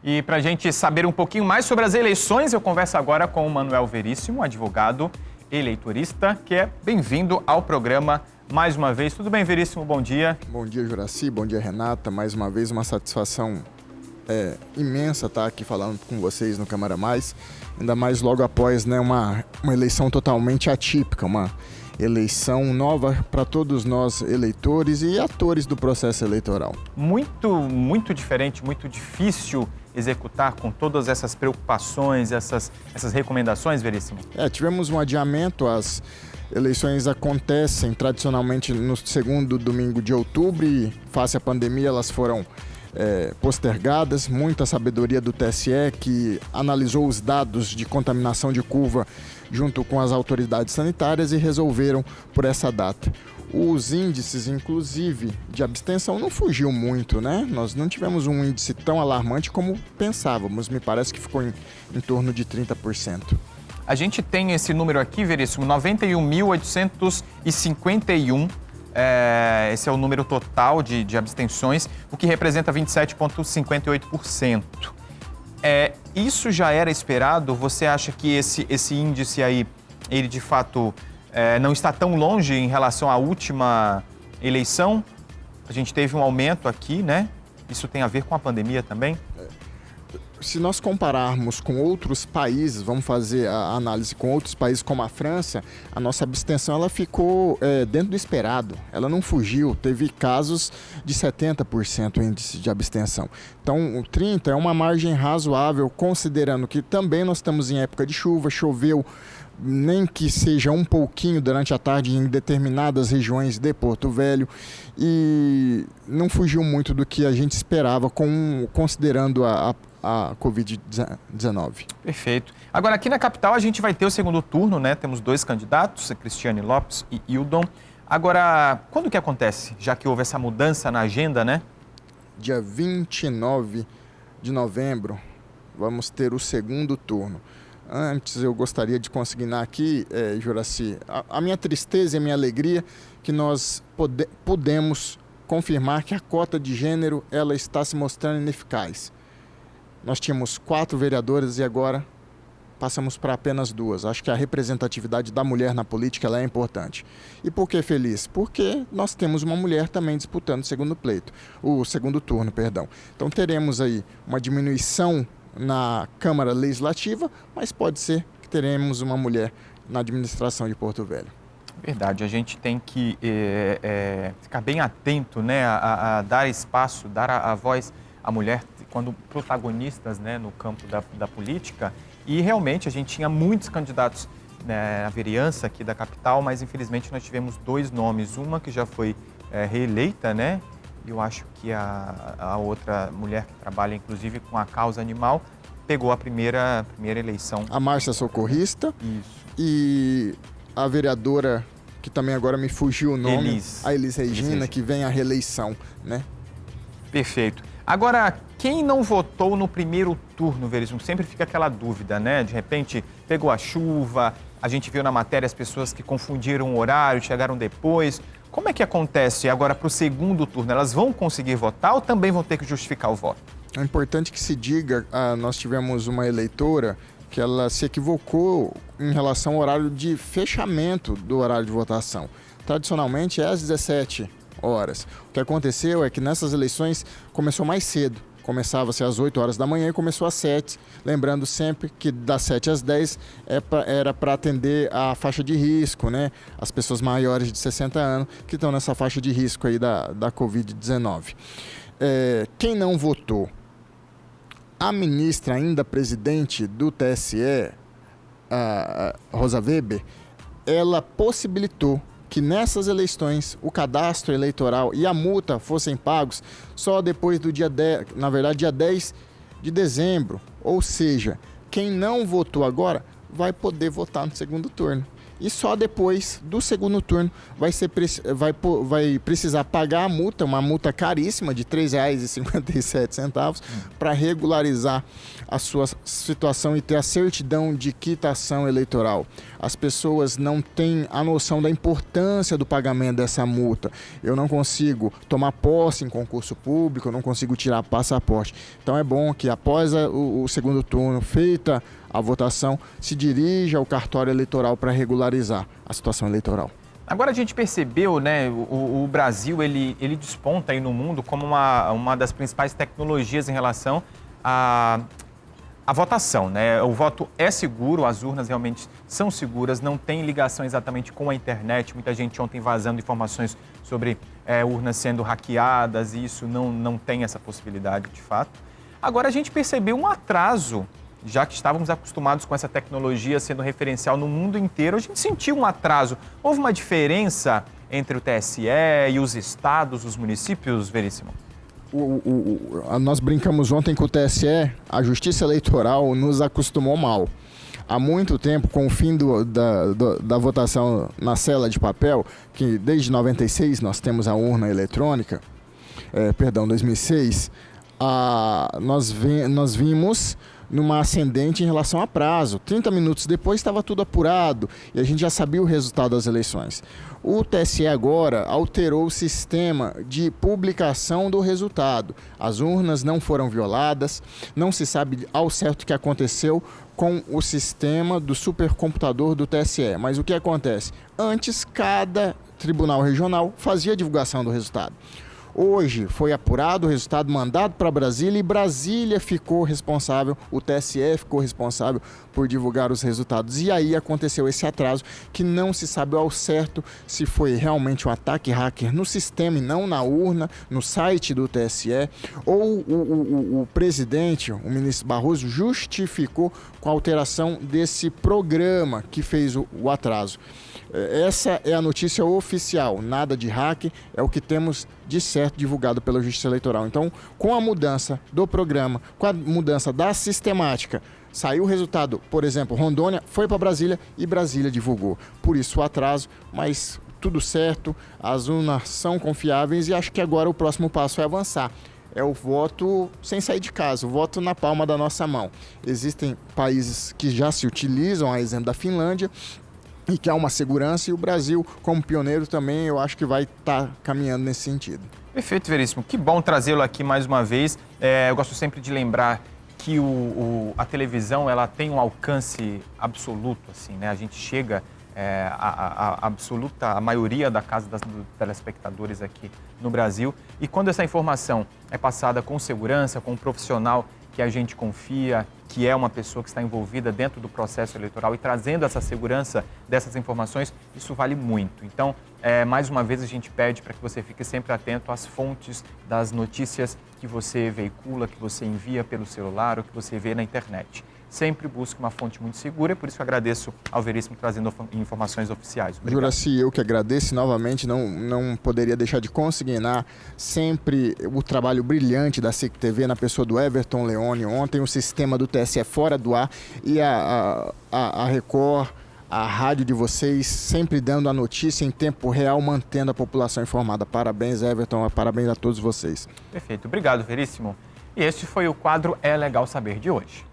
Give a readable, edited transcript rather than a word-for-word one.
E para a gente saber um pouquinho mais sobre as eleições, eu converso agora com o Manuel Veríssimo, advogado eleitorista, que é bem-vindo ao programa mais uma vez. Tudo bem, Veríssimo? Bom dia. Bom dia, Juracy. Bom dia, Renata. Mais uma vez, uma satisfação imensa estar aqui falando com vocês no Câmara Mais. Ainda mais logo após uma eleição totalmente atípica, uma eleição nova para todos nós eleitores e atores do processo eleitoral. Muito diferente, muito difícil executar com todas essas preocupações, essas recomendações, Veríssimo? Tivemos um adiamento. As eleições acontecem tradicionalmente no segundo domingo de outubro e, face à pandemia, elas foram postergadas. Muita sabedoria do TSE, que analisou os dados de contaminação de curva junto com as autoridades sanitárias e resolveram por essa data. Os índices, inclusive, de abstenção não fugiu muito, né? Nós não tivemos um índice tão alarmante como pensávamos. Me parece que ficou em torno de 30%. A gente tem esse número aqui, Veríssimo, 91.851. Esse é o número total de abstenções, o que representa 27,58%. Isso já era esperado? Você acha que esse índice aí, ele de fato não está tão longe em relação à última eleição? A gente teve um aumento aqui, né? Isso tem a ver com a pandemia também? Se nós compararmos com outros países, vamos fazer a análise com outros países como a França, a nossa abstenção ela ficou dentro do esperado, ela não fugiu, teve casos de 70% o índice de abstenção. Então, o 30% é uma margem razoável, considerando que também nós estamos em época de chuva, choveu, nem que seja um pouquinho durante a tarde em determinadas regiões de Porto Velho, e não fugiu muito do que a gente esperava, considerando a Covid-19. Perfeito. Agora, aqui na capital, a gente vai ter o segundo turno, né? Temos dois candidatos, Cristiane Lopes e Hildon. Agora, quando que acontece? Já que houve essa mudança na agenda, né? Dia 29 de novembro, vamos ter o segundo turno. Antes, eu gostaria de consignar aqui, Juracy, a minha tristeza e a minha alegria que nós pudemos confirmar que a cota de gênero ela está se mostrando ineficaz. Nós tínhamos 4 vereadoras e agora passamos para apenas 2. Acho que a representatividade da mulher na política ela é importante. E por que feliz? Porque nós temos uma mulher também disputando o segundo turno. Então teremos aí uma diminuição na Câmara Legislativa, mas pode ser que teremos uma mulher na administração de Porto Velho. Verdade, a gente tem que ficar bem atento, né, a dar espaço, dar a voz à mulher quando protagonistas, né, no campo da política. E realmente a gente tinha muitos candidatos, né, na vereança aqui da capital, mas infelizmente nós tivemos 2 nomes. Uma que já foi reeleita, né? Eu acho que a outra mulher que trabalha, inclusive, com a causa animal, pegou a primeira eleição. A Márcia Socorrista. Isso. E a vereadora, que também agora me fugiu o nome, a Elis Regina, que vem à reeleição, né? Perfeito. Agora, quem não votou no primeiro turno, Veríssimo, sempre fica aquela dúvida, né? De repente, pegou a chuva, a gente viu na matéria as pessoas que confundiram o horário, chegaram depois. Como é que acontece agora para o segundo turno? Elas vão conseguir votar ou também vão ter que justificar o voto? É importante que se diga, nós tivemos uma eleitora que ela se equivocou em relação ao horário de fechamento do horário de votação. Tradicionalmente é às 17 horas. O que aconteceu é que nessas eleições começou mais cedo. Começava-se às 8 horas da manhã e começou às 7. Lembrando sempre que das 7 às 10 era para atender a faixa de risco, né? As pessoas maiores de 60 anos que estão nessa faixa de risco aí da Covid-19. Quem não votou? A ministra, ainda presidente do TSE, a Rosa Weber, ela possibilitou que nessas eleições o cadastro eleitoral e a multa fossem pagos só depois do dia 10, na verdade dia 10 de dezembro. Ou seja, quem não votou agora vai poder votar no segundo turno. e só depois do segundo turno vai precisar pagar a multa, uma multa caríssima de R$ 3,57 para regularizar a sua situação e ter a certidão de quitação eleitoral. As pessoas não têm a noção da importância do pagamento dessa multa. Eu não consigo tomar posse em concurso público, eu não consigo tirar passaporte. Então é bom que após o segundo turno, feita a votação, se dirija ao cartório eleitoral para regularizar a situação eleitoral. Agora a gente percebeu, né, o Brasil ele desponta aí no mundo como uma das principais tecnologias em relação à votação, né? O voto é seguro, as urnas realmente são seguras, não tem ligação exatamente com a internet. Muita gente ontem vazando informações sobre urnas sendo hackeadas e isso não tem essa possibilidade de fato. Agora a gente percebeu um atraso, já que estávamos acostumados com essa tecnologia sendo referencial no mundo inteiro, a gente sentiu um atraso. Houve uma diferença entre o TSE e os estados, os municípios, Veríssimo? Nós brincamos ontem com o TSE, a Justiça Eleitoral nos acostumou mal. Há muito tempo, com o fim da votação na cela de papel, que desde 96 nós temos a urna eletrônica, 2006, nós vimos numa ascendente em relação a prazo. 30 minutos depois estava tudo apurado e a gente já sabia o resultado das eleições. O TSE agora alterou o sistema de publicação do resultado. As urnas não foram violadas, não se sabe ao certo o que aconteceu com o sistema do supercomputador do TSE. Mas o que acontece? Antes, cada tribunal regional fazia a divulgação do resultado. Hoje foi apurado o resultado, mandado para Brasília e Brasília ficou responsável, o TSE ficou responsável por divulgar os resultados. E aí aconteceu esse atraso que não se sabe ao certo se foi realmente um ataque hacker no sistema e não na urna, no site do TSE, ou o presidente, o ministro Barroso, justificou com a alteração desse programa que fez o atraso. Essa é a notícia oficial, nada de hack, é o que temos de certo divulgado pela Justiça Eleitoral. Então, com a mudança do programa, com a mudança da sistemática, saiu o resultado, por exemplo, Rondônia foi para Brasília e Brasília divulgou. Por isso o atraso, mas tudo certo, as urnas são confiáveis e acho que agora o próximo passo é avançar. É o voto sem sair de casa, o voto na palma da nossa mão. Existem países que já se utilizam, a exemplo da Finlândia, e que há uma segurança, e o Brasil, como pioneiro também, eu acho que vai estar caminhando nesse sentido. Perfeito, Veríssimo. Que bom trazê-lo aqui mais uma vez. Eu gosto sempre de lembrar que a televisão ela tem um alcance absoluto, assim, né? A gente chega a maioria da casa dos telespectadores aqui no Brasil, e quando essa informação é passada com segurança, com um profissional que a gente confia, que é uma pessoa que está envolvida dentro do processo eleitoral e trazendo essa segurança dessas informações, isso vale muito. Então, mais uma vez a gente pede para que você fique sempre atento às fontes das notícias que você veicula, que você envia pelo celular ou que você vê na internet. Sempre busque uma fonte muito segura e por isso eu agradeço ao Veríssimo trazendo informações oficiais. Obrigado. Juraci, eu que agradeço novamente, não poderia deixar de consignar sempre o trabalho brilhante da SIC TV na pessoa do Everton Leone. Ontem o sistema do TSE fora do ar e a Record, a rádio de vocês, sempre dando a notícia em tempo real, mantendo a população informada. Parabéns, Everton, parabéns a todos vocês. Perfeito, obrigado, Veríssimo. E este foi o quadro É Legal Saber de hoje.